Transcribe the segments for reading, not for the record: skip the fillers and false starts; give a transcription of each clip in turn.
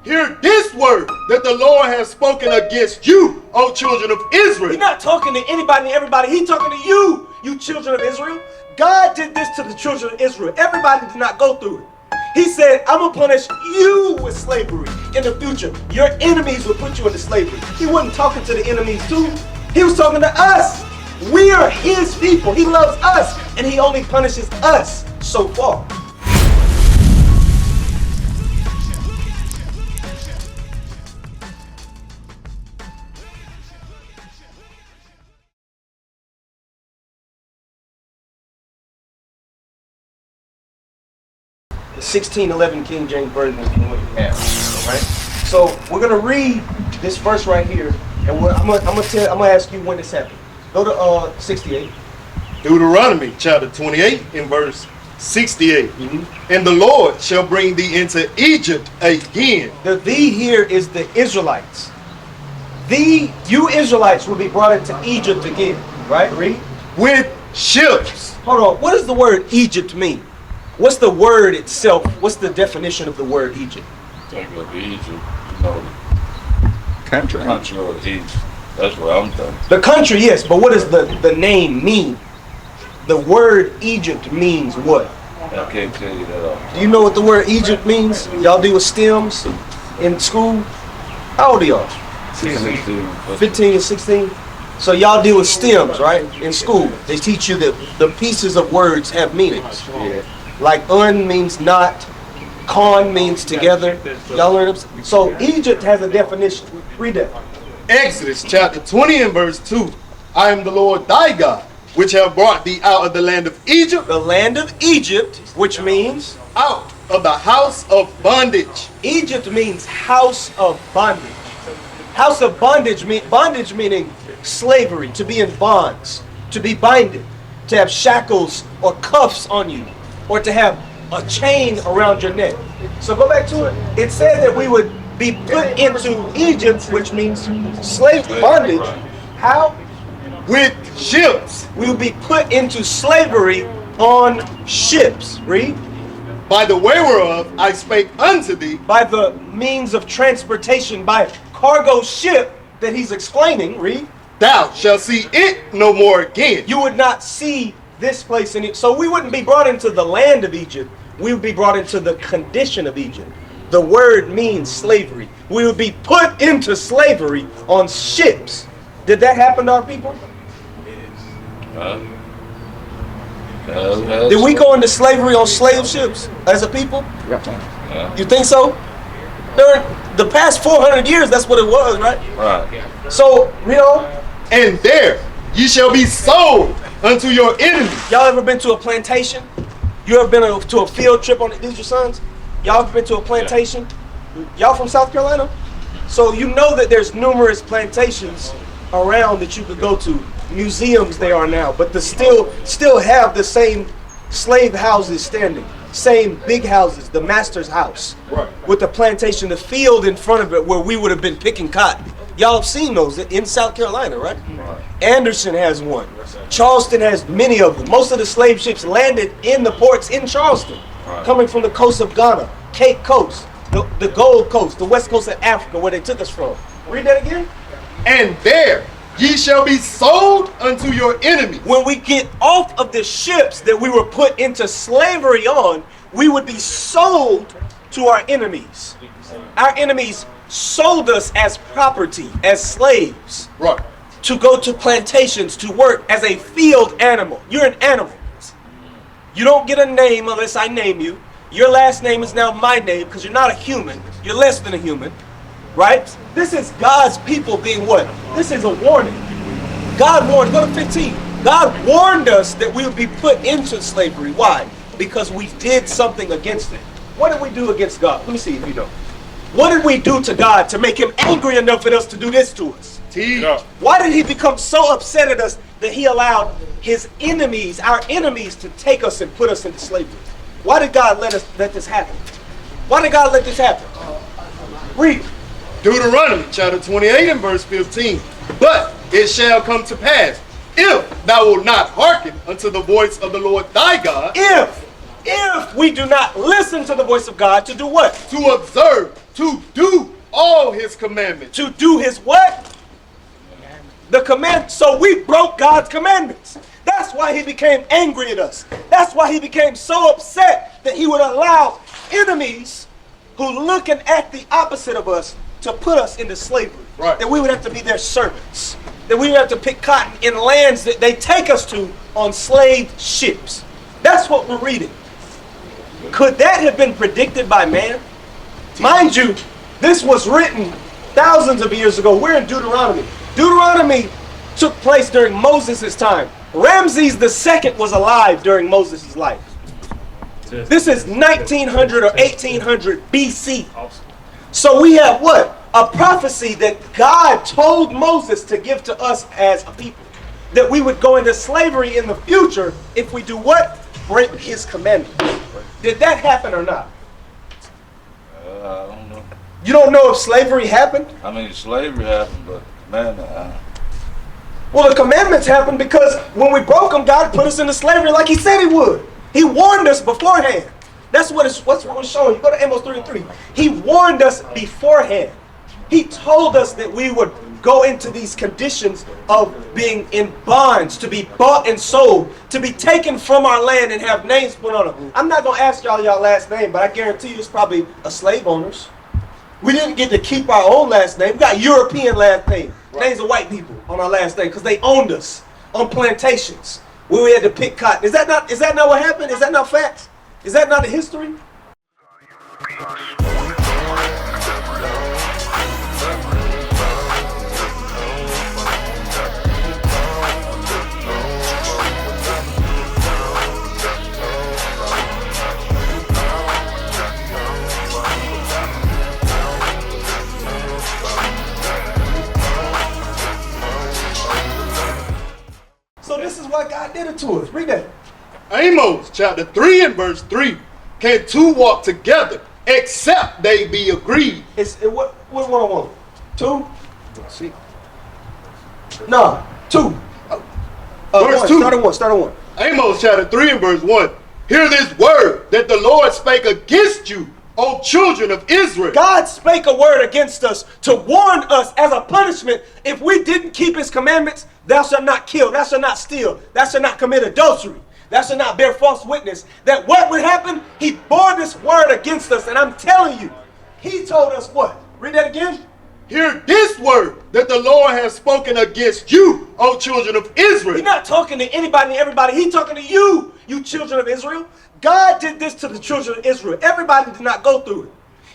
hear this word that the Lord has spoken against you, O children of Israel. He's not talking to anybody and everybody. He's talking to you, you children of Israel. God did this to the children of Israel. Everybody did not go through it. He said, I'm going to punish you with slavery in the future. Your enemies will put you into slavery. He wasn't talking to the enemies too. He was talking to us. We are his people. He loves us, and he only punishes us so far. The 1611 King James Version is what you have, right? So we're gonna read this verse right here, and I'm gonna ask you when this happened. Go to 68. Deuteronomy chapter 28 in verse 68. And the Lord shall bring thee into Egypt again. The thee here is the Israelites. You Israelites will be brought into Egypt again, right? Read. With ships. Hold on. What does the word Egypt mean? What's the word itself? What's the definition of the word Egypt? Egypt, country of Egypt. That's what I'm talking. The country, yes, but what does the name mean? The word Egypt means what? I can't tell you that off. Do you know what the word Egypt means? Y'all deal with stems in school? How old are y'all? 15 and 16? So y'all deal with stems, right? In school. They teach you that the pieces of words have meanings. Yeah. Like means not, con means together. Y'all learn them? So Egypt has a definition. Read that. Exodus chapter 20 and verse 2. I am the Lord thy God, which have brought thee out of the land of Egypt. The land of Egypt, which means? Out of the house of bondage. Egypt means house of bondage. House of bondage meaning slavery, to be in bonds, to be binded, to have shackles or cuffs on you, or to have a chain around your neck. So go back to it. It said that we would be put into Egypt, which means slave bondage. How? With ships. We would be put into slavery on ships. Read. By the way whereof I spake unto thee. By the means of transportation, by cargo ship that he's explaining. Read. Thou shalt see it no more again. You would not see this place in it. So we wouldn't be brought into the land of Egypt. We would be brought into the condition of Egypt. The word means slavery. We would be put into slavery on ships. Did that happen to our people? Did we go into slavery on slave ships as a people? Yeah. You think so? During the past 400 years, that's what it was, right? Right. So, and there ye shall be sold unto your enemies. Y'all ever been to a plantation? You ever been to a field trip on these your sons? Y'all ever been to a plantation? Y'all from South Carolina? So you know that there's numerous plantations around that you could go to. Museums they are now, but they still have the same slave houses standing. Same big houses, the master's house. Right. With the plantation, the field in front of it where we would have been picking cotton. Y'all have seen those in South Carolina, right? Anderson has one. Charleston has many of them. Most of the slave ships landed in the ports in Charleston, coming from the coast of Ghana, Cape Coast, the Gold Coast, the west coast of Africa, where they took us from. Read that again. And there ye shall be sold unto your enemies. When we get off of the ships that we were put into slavery on, we would be sold to our enemies. Our enemies sold us as property, as slaves. Right. To go to plantations, to work as a field animal. You're an animal. You don't get a name unless I name you. Your last name is now my name because you're not a human. You're less than a human. Right? This is God's people being what? This is a warning. God warned, go to 15. God warned us that we would be put into slavery. Why? Because we did something against it. What did we do against God? Let me see if you know. What did we do to God to make him angry enough at us to do this to us? Why did he become so upset at us that he allowed his enemies, our enemies, to take us and put us into slavery? Why did God let this happen? Why did God let this happen? Read. Deuteronomy chapter 28 and verse 15. But it shall come to pass, if thou wilt not hearken unto the voice of the Lord thy God. If we do not listen to the voice of God, to do what? To observe to do all his commandments. To do his what? The command. So we broke God's commandments. That's why he became angry at us. That's why he became so upset that he would allow enemies who look and act the opposite of us to put us into slavery. Right. That we would have to be their servants. That we would have to pick cotton in lands that they take us to on slave ships. That's what we're reading. Could that have been predicted by man? Mind you, this was written thousands of years ago. We're in Deuteronomy. Deuteronomy took place during Moses' time. Ramses II was alive during Moses' life. This is 1900 or 1800 BC. So we have what? A prophecy that God told Moses to give to us as a people. That we would go into slavery in the future if we do what? Break his commandments. Did that happen or not? I don't know. You don't know if slavery happened? I mean, slavery happened, but commandment, Well, the commandments happened because when we broke them, God put us into slavery like he said he would. He warned us beforehand. That's what's showing. You go to Amos 3:3. He warned us beforehand. He told us that we would go into these conditions of being in bonds, to be bought and sold, to be taken from our land and have names put on them. I'm not going to ask y'all last name, but I guarantee you it's probably a slave owner's. We didn't get to keep our own last name. We got European last name. Names of white people on our last name because they owned us on plantations where we had to pick cotton. Is that not what happened? Is that not facts? Is that not a history? So this is why God did it to us. Read that. Amos chapter 3 and verse 3. Can two walk together except they be agreed? What one I want? 2? Let's see. No, 2. Verse 2. Start at 1. Amos chapter 3 and verse 1. Hear this word that the Lord spake against you, O children of Israel. God spake a word against us to warn us as a punishment if we didn't keep his commandments. Thou shalt not kill, thou shalt not steal, thou shalt not commit adultery, thou shalt not bear false witness. That what would happen? He bore this word against us. And I'm telling you, he told us what? Read that again. Hear this word that the Lord has spoken against you, O children of Israel. He's not talking to anybody and everybody. He's talking to you, you children of Israel. God did this to the children of Israel. Everybody did not go through it.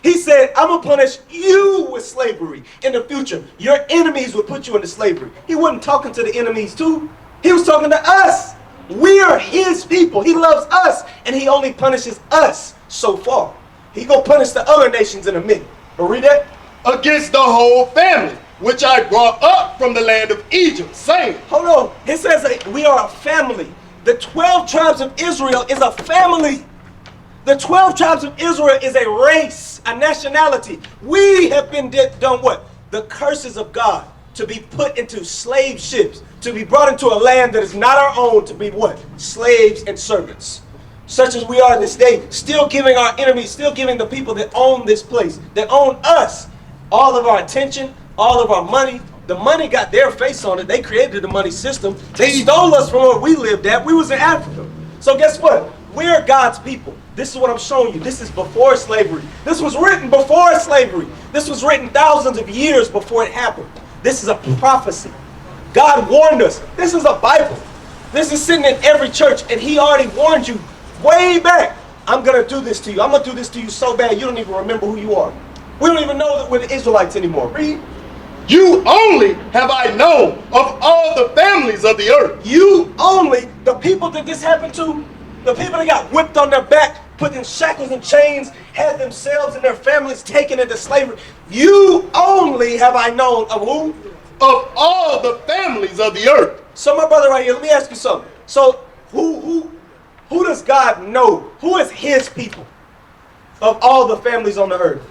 He said, I'm going to punish you with slavery in the future. Your enemies will put you into slavery. He wasn't talking to the enemies too. He was talking to us. We are his people. He loves us, and he only punishes us so far. He going to punish the other nations in a minute. But read that. Against the whole family, which I brought up from the land of Egypt, saying. Hold on. It says that we are a family. The 12 tribes of Israel is a family. The 12 tribes of Israel is a race, a nationality. We have been done what? The curses of God, to be put into slave ships, to be brought into a land that is not our own, to be what? Slaves and servants. Such as we are this day, still giving our enemies, still giving the people that own this place, that own us, all of our attention, all of our money. The money got their face on it. They created the money system. They stole us from where we lived at. We was in Africa. So guess what? We're God's people. This is what I'm showing you. This is before slavery. This was written before slavery. This was written thousands of years before it happened. This is a prophecy. God warned us. This is a Bible. This is sitting in every church, and he already warned you way back. I'm going to do this to you. I'm going to do this to you so bad you don't even remember who you are. We don't even know that we're the Israelites anymore. Read. You only have I known of all the families of the earth. You only, the people that this happened to, the people that got whipped on their back, put in shackles and chains, had themselves and their families taken into slavery. You only have I known of who? Of all the families of the earth. So my brother right here, let me ask you something. So who does God know? Who is his people of all the families on the earth?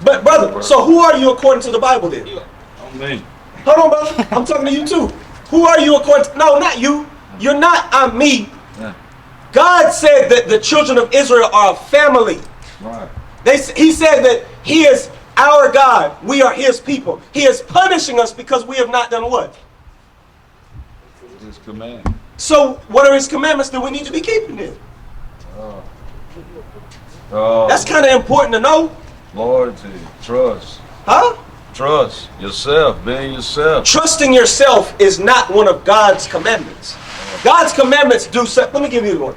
But brother, so who are you according to the Bible then? Me. Hold on, brother. I'm talking to you too. Who are you according to? No, not you. You're not. I'm me. Yeah. God said that the children of Israel are a family. Right. He said that he is our God. We are his people. He is punishing us because we have not done what? His command. So what are his commandments that we need to be keeping then? That's kind of important to know. Loyalty, trust. Huh? Trust yourself, being yourself. Trusting yourself is not one of God's commandments. God's commandments do so. Let me give you one.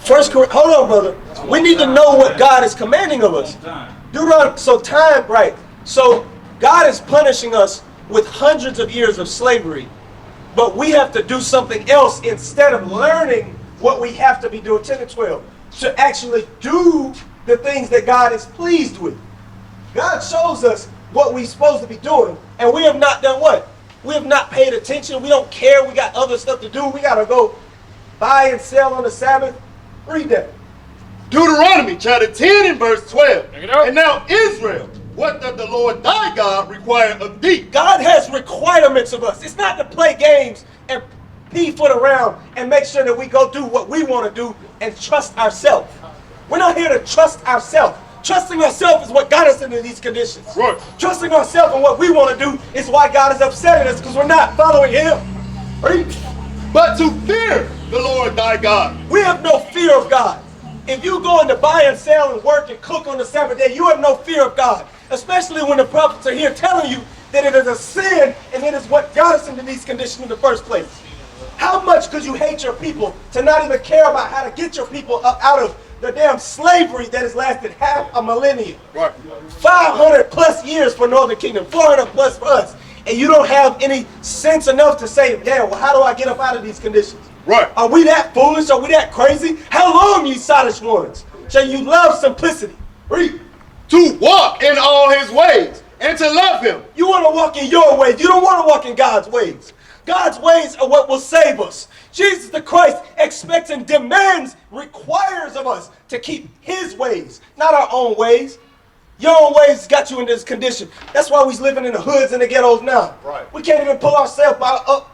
Hold on, brother. We need to know what God is commanding of us. So God is punishing us with hundreds of years of slavery, but we have to do something else instead of learning what we have to be doing. 10 and 12 to actually do the things that God is pleased with. God shows us what we're supposed to be doing, and we have not done what? We have not paid attention. We don't care. We got other stuff to do. We got to go buy and sell on the Sabbath. Read that. Deuteronomy chapter 10 and verse 12. And now Israel, what does the Lord thy God require of thee? God has requirements of us. It's not to play games and pee-foot around and make sure that we go do what we want to do and trust ourselves. We're not here to trust ourselves. Trusting ourselves is what got us into these conditions. Right. Trusting ourselves and what we want to do is why God is upset at us, because we're not following him. Right? But to fear the Lord thy God. We have no fear of God. If you go into buy and sell and work and cook on the Sabbath day, you have no fear of God. Especially when the prophets are here telling you that it is a sin and it is what got us into these conditions in the first place. How much could you hate your people to not even care about how to get your people up out of the damn slavery that has lasted half a millennium? Right. 500 plus years for Northern Kingdom, 400 plus for us. And you don't have any sense enough to say, yeah, well, how do I get up out of these conditions? Right. Are we that foolish? Are we that crazy? How long, ye sottish ones, shall you love simplicity? Read. To walk in all his ways and to love him. You want to walk in your ways. You don't want to walk in God's ways. God's ways are what will save us. Jesus the Christ expects and demands, requires of us to keep his ways, not our own ways. Your own ways got you in this condition. That's why we're living in the hoods and the ghettos now. Right. We can't even pull ourselves up.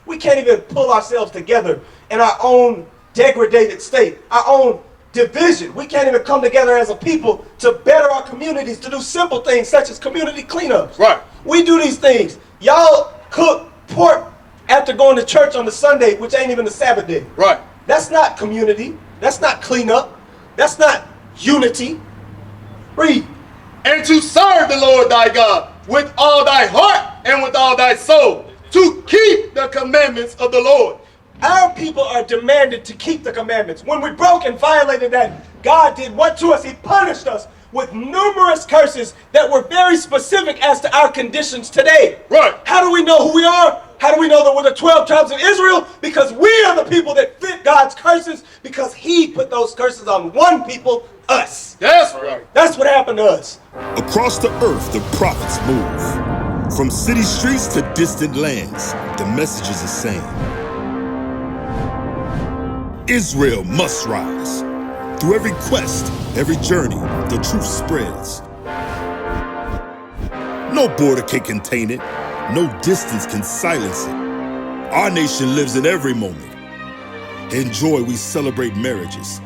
We can't even pull ourselves together in our own degraded state, our own division. We can't even come together as a people to better our communities, to do simple things such as community cleanups. Right. We do these things. Y'all cook pork after going to church on the Sunday, which ain't even the Sabbath day. Right. That's not community. That's not cleanup. That's not unity. Read. And to serve the Lord thy God with all thy heart and with all thy soul, to keep the commandments of the Lord. Our people are demanded to keep the commandments. When we broke and violated that, God did what to us? He punished us with numerous curses that were very specific as to our conditions today. Right. How do we know who we are? How do we know that we're the 12 tribes of Israel? Because we are the people that fit God's curses, because he put those curses on one people, us. That's right. That's what happened to us. Across the earth, the prophets move. From city streets to distant lands, the message is the same. Israel must rise. Through every quest, every journey, the truth spreads. No border can contain it. No distance can silence it. Our nation lives in every moment. In joy, we celebrate marriages.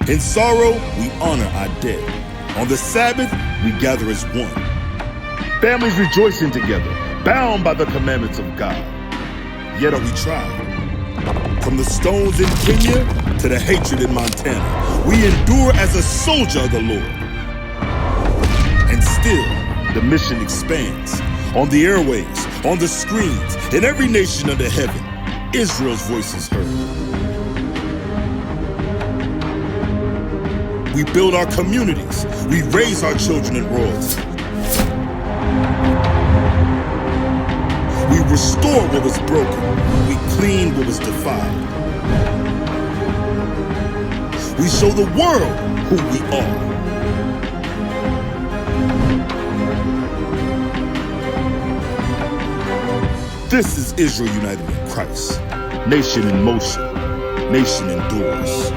In sorrow, we honor our dead. On the Sabbath, we gather as one. Families rejoicing together, bound by the commandments of God. Yet are we tried. From the stones in Kenya to the hatred in Montana, we endure as a soldier of the Lord. And still, the mission expands. On the airways, on the screens, in every nation under heaven, Israel's voice is heard. We build our communities. We raise our children in royalty. We restore what was broken. We clean what was defiled. We show the world who we are. This is Israel united in Christ. Nation in motion. Nation endures.